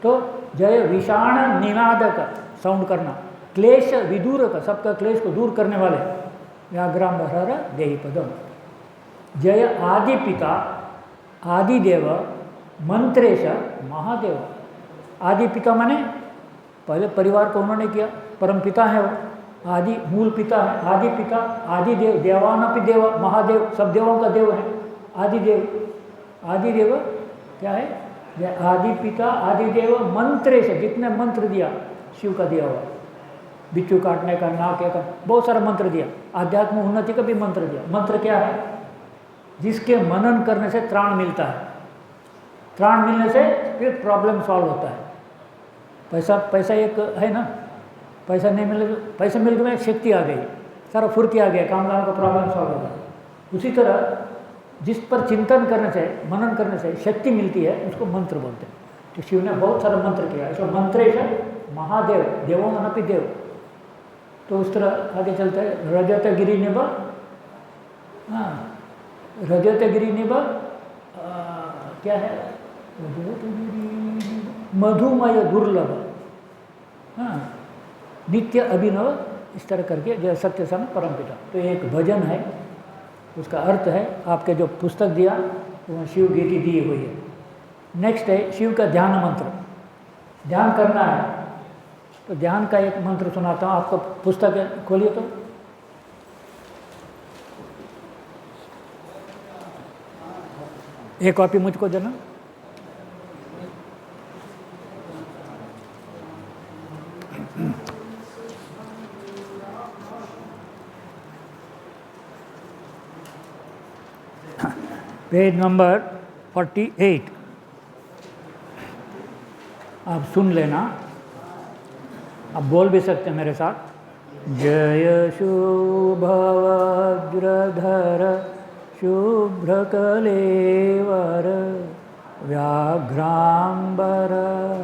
[SPEAKER 1] तो जय विषाण निनादक साउंड करना, क्लेश विदूरक सबका क्लेश को दूर करने वाले, व्याघ्रांबर देहि पदम। जय आदि पिता आदिदेव मंत्रेश महादेव। आदि पिता माने पहले परिवार को उन्होंने किया, परम पिता है वो, आदि मूल पिता है, आदि पिता आदि देव, देवानपि देव, महादेव सब देवों का देव है आदिदेव। आदिदेव क्या है, यह आदि पिता आदिदेव मंत्रेश, जितने मंत्र दिया शिव का दिया हुआ, बिच्छू काटने का, नाक का, बहुत सारा मंत्र दिया, आध्यात्म उन्नति का भी मंत्र दिया। मंत्र क्या है, जिसके मनन करने से त्राण मिलता है, त्राण मिलने से फिर प्रॉब्लम सॉल्व होता है। पैसा एक है ना, पैसा नहीं मिले, पैसा मिल गया शक्ति आ गई, सारा फुर्ती आ गया, काम का प्रॉब्लम सॉल्व होगा। उसी तरह जिस पर चिंतन करने से, मनन करने से शक्ति मिलती है, उसको मंत्र बोलते हैं। तो शिव ने बहुत सारा मंत्र किया, इसको मंत्रेश महादेव, देवों मनपि देव। तो उस तरह आगे चलते हैं, रजत गिरी निभ, हाँ रजत गिरी निभ क्या है, रजत गिरी मधुमय दुर्लभ, हाँ नित्य अभिनव, इस तरह करके जय सत्य सन परम पिता। तो एक भजन है, उसका अर्थ है आपके जो पुस्तक दिया वो शिव गीति दी हुई है। नेक्स्ट है शिव का ध्यान मंत्र, ध्यान करना है तो ध्यान का एक मंत्र सुनाता हूँ आपको, पुस्तक है खोलिए तो। एक कॉपी मुझको देना। पेज नंबर 48, आप सुन लेना, आप बोल भी सकते हैं मेरे साथ। जय शुभवज्रधर शुभ्रकलेवर व्याघ्रांबर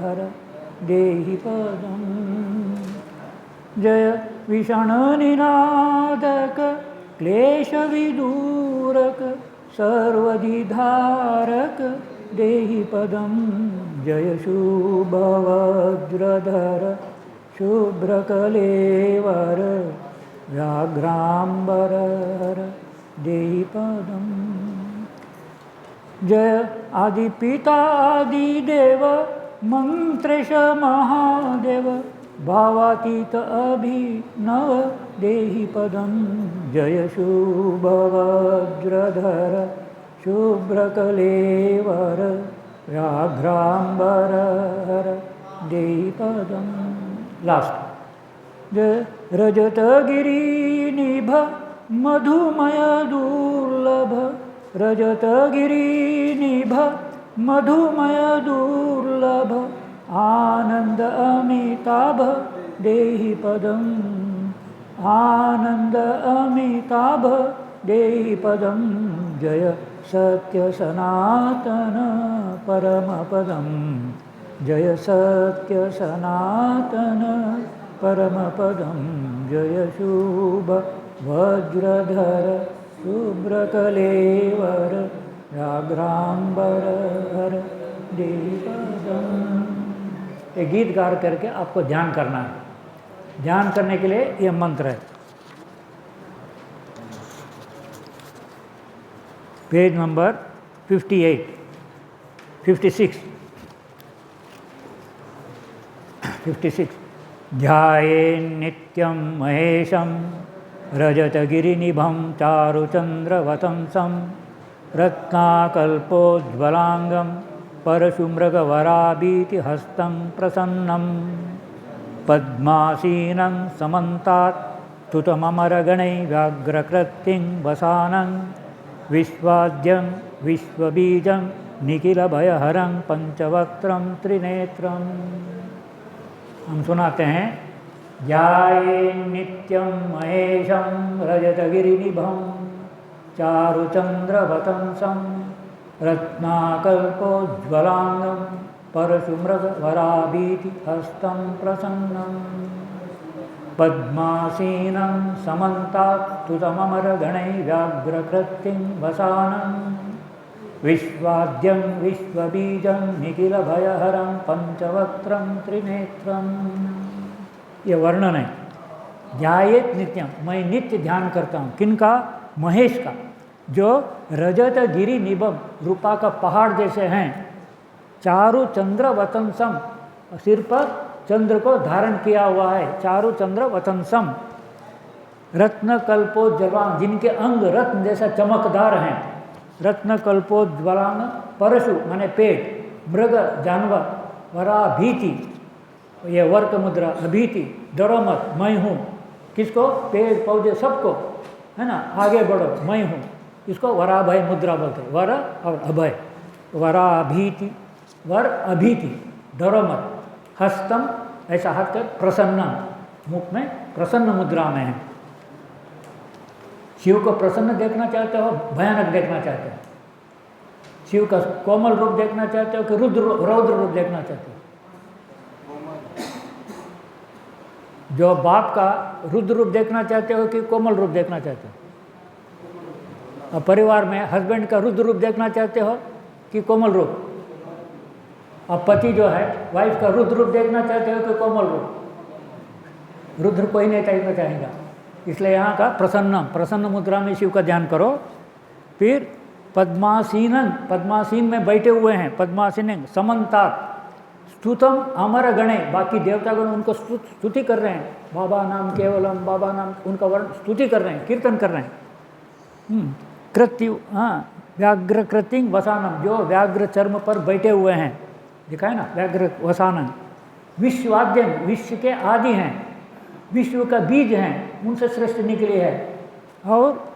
[SPEAKER 1] हर देहि पदम। जय विषणनिनादक क्लेशविदूरक सर्वधिधारक देहि पदम। जय शुभवज्रधर शुभ्रकलेवर व्याघ्रांबर हर देहि पदम। जय आदिपिता आदिदेव मंत्रेश महादेव भावातीत अभिनव देहि पदम। जय शुभवज्रधर शुभ्रकलेवर व्याघ्रांबर हर देहि पदम। लास्ट। जय रजतगिरिनिभ मधुमय दुर्लभ रजतगिरिनिभ मधुमय दुर्लभ आनंद अमिताभ देहि पदम। आनंद अमिताभ देहि पदम। जय सत्य सनातन परम पदम। जय सत्य सनातन परम पदम। जय शुभ वज्रधर शुभ्रकलेवर व्याघ्रांबर हर देहि पदम। ये गीत गा करके आपको ध्यान करना है। ध्यान करने के लिए ये मंत्र है। Page number 58, 56, 56। ध्याये नित्यं महेशं रजतगिरिनिभं चारुचन्द्रवतंसं रत्नाकल्पोज्ज्वलांगं परशुमृगवराभीतिहस्तं प्रसन्नं पद्मासीनं समन्तात् स्तुतममरगणैः व्याघ्रकृत्तिं वसानं विश्वाद्यं विश्वबीजं निखिलभयहरं पंचवक्त्रं त्रिनेत्रं। हम सुनाते हैं, ध्याये नित्यं महेशं रजतगिरिनिभं चारुचन्द्रवतंसं रत्नाकल्पोज्ज्वलांगं परशुमृगवराभीतिहस्तं प्रसन्नं पद्मासीनं समन्तात्स्तुतममरगणैः व्याघ्रकृतिं वसानं विश्वाद्यं विश्वबीजं निखिलभयहरं पंचवक्त्रं त्रिनेत्रं। ये वर्णन है। ध्यायेत नित्यम, मैं नित्य ध्यान करता हूँ। किनका? महेश का, जो रजत गिरि निभम, रूपा का पहाड़ जैसे हैं। चारु चंद्र वतंसम, सिर पर चंद्र को धारण किया हुआ है। चारु चंद्र वतंसम, रत्न कल्पोज्ज्वलांग, जिनके अंग रत्न जैसा चमकदार हैं। रत्न कल्पोज्ज्वलांग, परशु माने पेट, मृग जानवर, वरा भीति, ये वर्क मुद्रा, अभीति, डरो मत, मैं हूँ। किसको? पेड़ पौधे सबको, है ना, आगे बढ़ो, मैं हूँ। इसको वराभय मुद्रा बोलते हैं, वर और अभय। वराभीति, वर अभीति, डरो मत। हस्तम, ऐसा हाथ कर, प्रसन्नम, मुख में प्रसन्न मुद्रा में है। शिव को प्रसन्न देखना चाहते हो, भयानक देखना चाहते हो? शिव का कोमल रूप देखना चाहते हो कि रौद्र रूप देखना चाहते हो? जो बाप का रुद्र रूप देखना चाहते हो कि कोमल रूप देखना चाहते हो? और परिवार में हस्बैंड का रुद्र रूप देखना चाहते हो कि कोमल रूप? और पति जो है वाइफ का रुद्र रूप देखना चाहते हो कि कोमल रूप? रुद्र कोई नहीं देखना चाहेगा। इसलिए यहाँ का प्रसन्नम, प्रसन्न मुद्रा में शिव का ध्यान करो। फिर पद्मासीनन, पद्मासीन में बैठे हुए हैं। पद्मासीन समन्तात, स्तुतम अमर गणे, बाकी देवतागण उनको स्तुति कर रहे हैं। बाबा नाम केवलम, बाबा नाम, उनका वर्ण स्तुति कर रहे हैं, कीर्तन कर रहे हैं। कृत्यु, हाँ, व्याघ्र कृतिंग वसानम, जो व्याघ्र चर्म पर बैठे हुए हैं, दिखा है ना, व्याघ्र वसानम। विश्वाद्यम, विश्व के आदि हैं, विश्व का बीज हैं, उनसे श्रेष्ठ निकली है। और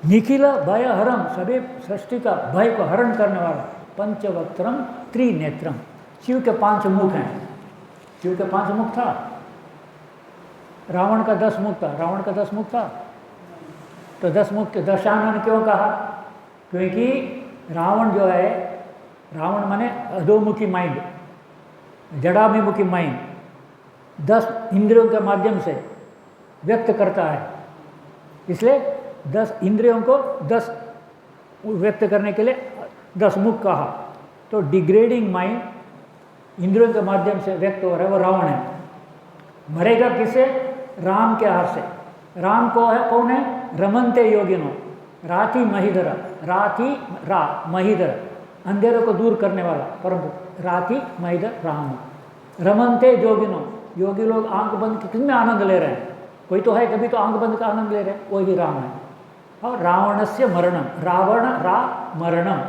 [SPEAKER 1] निखिल भय हरम, सभी सृष्टि का भय को हरण करने वाला। पंचवक्त्रम त्रिनेत्रम, शिव के 5 मुख हैं। शिव के 5 मुख था, रावण का 10 मुख था। रावण का 10 मुख था, तो 10 मुख के दशानन क्यों कहा? क्योंकि रावण जो है, रावण माने अधोमुखी माइंड, जड़ाभिमुखी माइंड, 10 इंद्रियों के माध्यम से व्यक्त करता है। इसलिए 10 इंद्रियों को 10 व्यक्त करने के लिए 10 मुख कहा। तो डिग्रेडिंग माइंड इंद्रियों के माध्यम से व्यक्त हो रहा है, वो रावण है। मरेगा किससे? राम के हाथ से। राम को है, कौन है? रमनते योगिनो, राति महिधर, राति रा महिधर, अंधेरे को दूर करने वाला, परंतु राति महिधर राम। रमनते योगिनो, योगी लोग आंख बंद किसमें आनंद ले रहे हैं? कोई तो है, कभी तो आंख बंद का आनंद ले रहे हैं, वही राम है। और रावणस्य मरणम, रावण रा मरणम,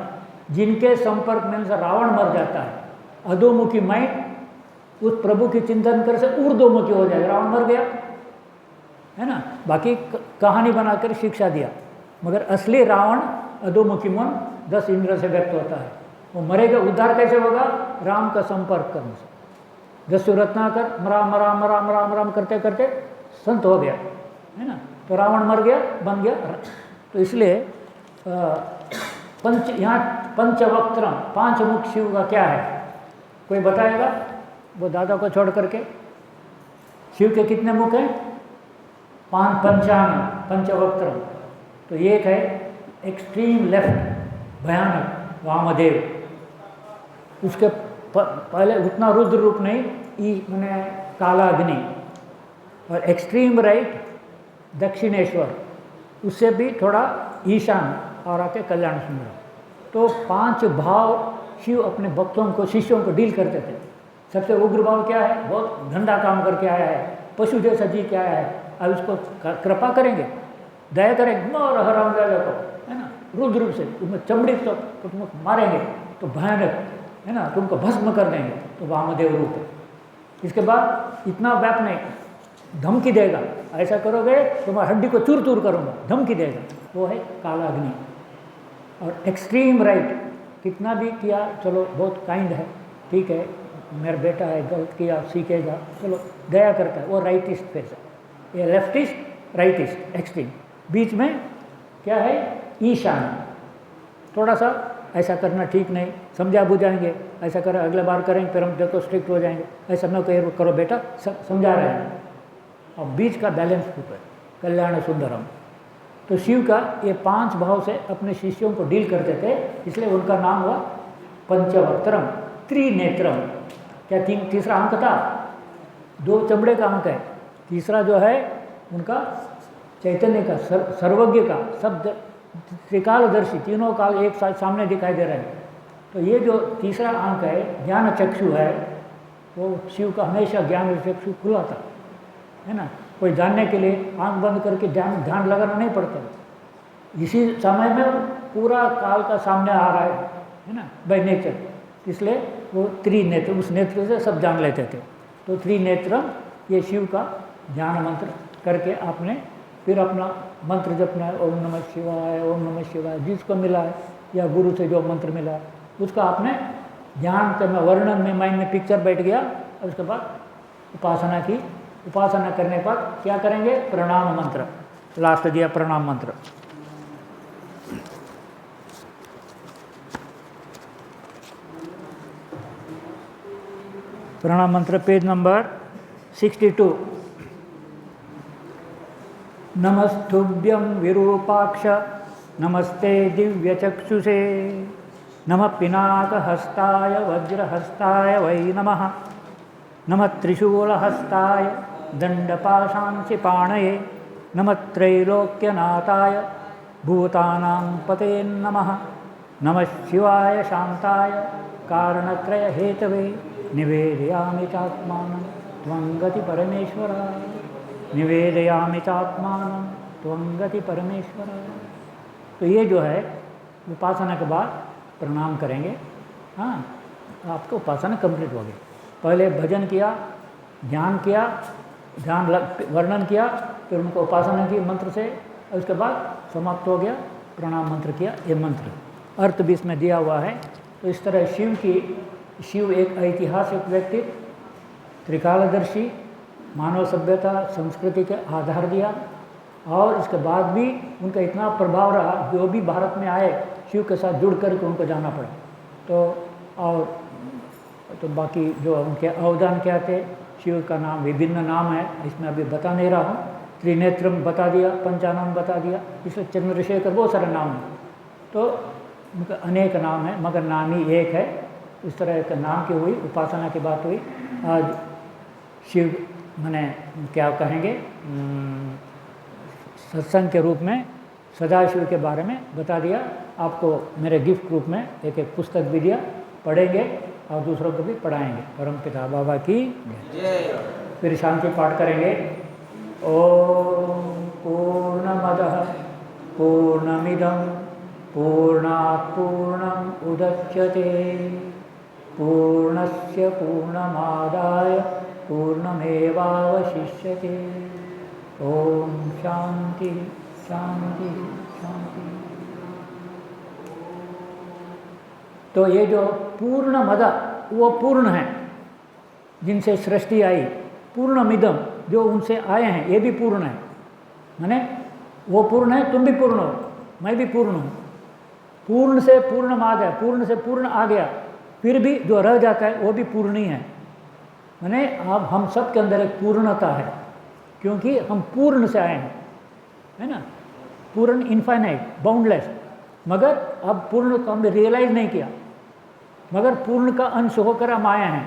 [SPEAKER 1] जिनके संपर्क में से रावण मर जाता है। अधोमुखी माइंड उस प्रभु की चिंतन कर से ऊर्ध्वमुखी हो जाएगा, रावण मर गया, है ना। बाकी कहानी बनाकर शिक्षा दिया, मगर असली रावण अधोमुखी मन 10 इंद्र से व्यक्त होता है। वो मरेगा, उद्धार कैसे होगा? राम का संपर्क करने से। 10 रत्नाकर राम राम राम राम राम करते करते संत हो गया, है ना। तो रावण मर गया, बन गया। तो इसलिए यहाँ पंचवक्त्रम, 5 मुख शिव का क्या है? कोई बताएगा? वो दादा को छोड़ करके शिव के कितने मुख हैं? 5 पंचवक्त्रम। तो एक है एक्सट्रीम लेफ्ट, भयानक वामदेव, उसके पहले उतना रुद्र रूप नहीं, मैंने काला अग्नि। और एक्सट्रीम राइट दक्षिणेश्वर, उससे भी थोड़ा ईशान और आके कल्याण सुंदर। तो 5 भाव शिव अपने भक्तों को, शिष्यों को डील करते थे। सबसे उग्र भाव क्या है? बहुत गंदा काम करके आया है, पशु जैसा जी के आया है, अब इसको कृपा करेंगे, दया करेंगे, और हराम जाएगा को, है ना, रुद्र रूप से उसमें चमड़ी तो तुम मारेंगे तो भयानक, है ना, तुमको भस्म कर देंगे, तो वामदेव रूप है। इसके बाद इतना व्याप नहीं, धमकी देगा, ऐसा करोगे तुम्हारी हड्डी को चूर चूर करूँगा, धमकी देगा, वो है काला अग्नि। और एक्सट्रीम राइट, कितना भी किया चलो बहुत काइंड है, ठीक है मेरा बेटा है, गलत किया सीखेगा, चलो दया करता है, वो राइटिस्ट फेस है। ये लेफ्टिस्ट राइटिस्ट एक्सट्रीम, बीच में क्या है ईशान, थोड़ा सा ऐसा करना ठीक नहीं, समझा बुझाएंगे, ऐसा करें अगले बार करेंगे फिर हम देखो स्ट्रिक्ट हो जाएंगे, ऐसा न करो बेटा, समझा रहे हैं। और बीच का बैलेंस ऊपर कल्याण सुंदरम। तो शिव का ये 5 भाव से अपने शिष्यों को डील करते थे, इसलिए उनका नाम हुआ पंचवक्त्रम त्रिनेत्रम। क्या तीसरा अंक था, 2 चमड़े का अंक है, तीसरा जो है उनका चैतन्य का, सर्वज्ञ का, सब त्रिकालदर्शी, तीनों काल एक साथ सामने दिखाई दे रहे हैं। तो ये जो तीसरा अंक है ज्ञान चक्षु है, वो शिव का हमेशा ज्ञान चक्षु खुला था, है ना। कोई जानने के लिए आंख बंद करके ध्यान लगाना नहीं पड़ता, इसी समय में पूरा काल का सामने आ रहा है ना, बाय नेचर। इसलिए वो त्रिनेत्र, उस नेत्र से सब जान लेते थे। तो त्रिनेत्रम ये शिव का ध्यान मंत्र करके आपने फिर अपना मंत्र जपना है, ओम नमः शिवाय, ओम नमः शिवाय, जिसको मिला है या गुरु से जो मंत्र मिला है उसका आपने ध्यान करना, वर्णन में माइंड में पिक्चर बैठ गया, और उसके बाद उपासना की। उपासना करने के बाद क्या करेंगे, प्रणाम मंत्र, लास्ट दिया प्रणाम मंत्र। प्रणाम मंत्र पेज नंबर 62। नमस्तुभ्यं विरूपाक्ष नमस्ते दिव्यचक्षुषे, नमः पिनाकहस्ताय वज्रहस्ताय वै नमः, नमः त्रिशूलहस्ताय दण्डपाशांसि पाणये, नमः त्रैलोक्यनाथाय भूतानां पते नमः, नमः शिवाय शान्ताय कारणत्रयहेतवे, निवेदयामि चात्मानं त्वं गति परमेश्वराय, निवेदयामि चात्मानं त्वं गति परमेश्वराय। तो ये जो है उपासना के बाद प्रणाम करेंगे। हाँ, आपको उपासना कंप्लीट हो गई। पहले भजन किया, ध्यान किया, वर्णन किया, फिर उनको उपासना की मंत्र से, और उसके बाद समाप्त हो गया, प्रणाम मंत्र किया। ये मंत्र अर्थ भी इसमें दिया हुआ है। तो इस तरह शिव एक ऐतिहासिक व्यक्ति, त्रिकालदर्शी, मानव सभ्यता संस्कृति के आधार दिया, और इसके बाद भी उनका इतना प्रभाव रहा, जो भी भारत में आए शिव के साथ जुड़ करके उनको जाना पड़ा। तो बाकी जो उनके अवदान क्या थे, शिव का नाम विभिन्न नाम है, इसमें अभी बता नहीं रहा हूँ। त्रिनेत्रम बता दिया, पंचानाम बता दिया, इसलिए चंद्रशेखर बहुत सारे नाम हैं। तो उनका अनेक नाम है, मगर नाम ही एक है। इस तरह का नाम की हुई, उपासना की बात हुई। आज शिव मैंने क्या कहेंगे, सत्संग के रूप में सदाशिव के बारे में बता दिया। आपको मेरे गिफ्ट रूप में एक पुस्तक भी दिया, पढ़ेंगे और दूसरों को भी पढ़ाएंगे। परमपिता बाबा की जय। फिर शांति पाठ करेंगे। ओम पूर्णमदः पूर्णमिदं पूर्णात् पूर्णम् उदच्यते पूर्णस्य पूर्णमादाय पूर्णमेवावशिष्यते। ओम शांति शांति शांति। तो ये जो पूर्ण मद, वो पूर्ण है जिनसे सृष्टि आई, पूर्णमिदम जो उनसे आए हैं ये भी पूर्ण है। माने वो पूर्ण है, तुम भी पूर्ण हो, मैं भी पूर्ण हूँ। पूर्ण से पूर्ण माद है, पूर्ण से पूर्ण आ गया, फिर भी जो रह जाता है वो भी पूर्ण ही है। माने अब हम सब के अंदर एक पूर्णता है, क्योंकि हम पूर्ण से आए हैं, है ना। पूर्ण, इनफाइनाइट, बाउंडलेस। मगर अब पूर्ण को हमने रियलाइज नहीं किया, मगर पूर्ण का अंश होकर हम आए हैं।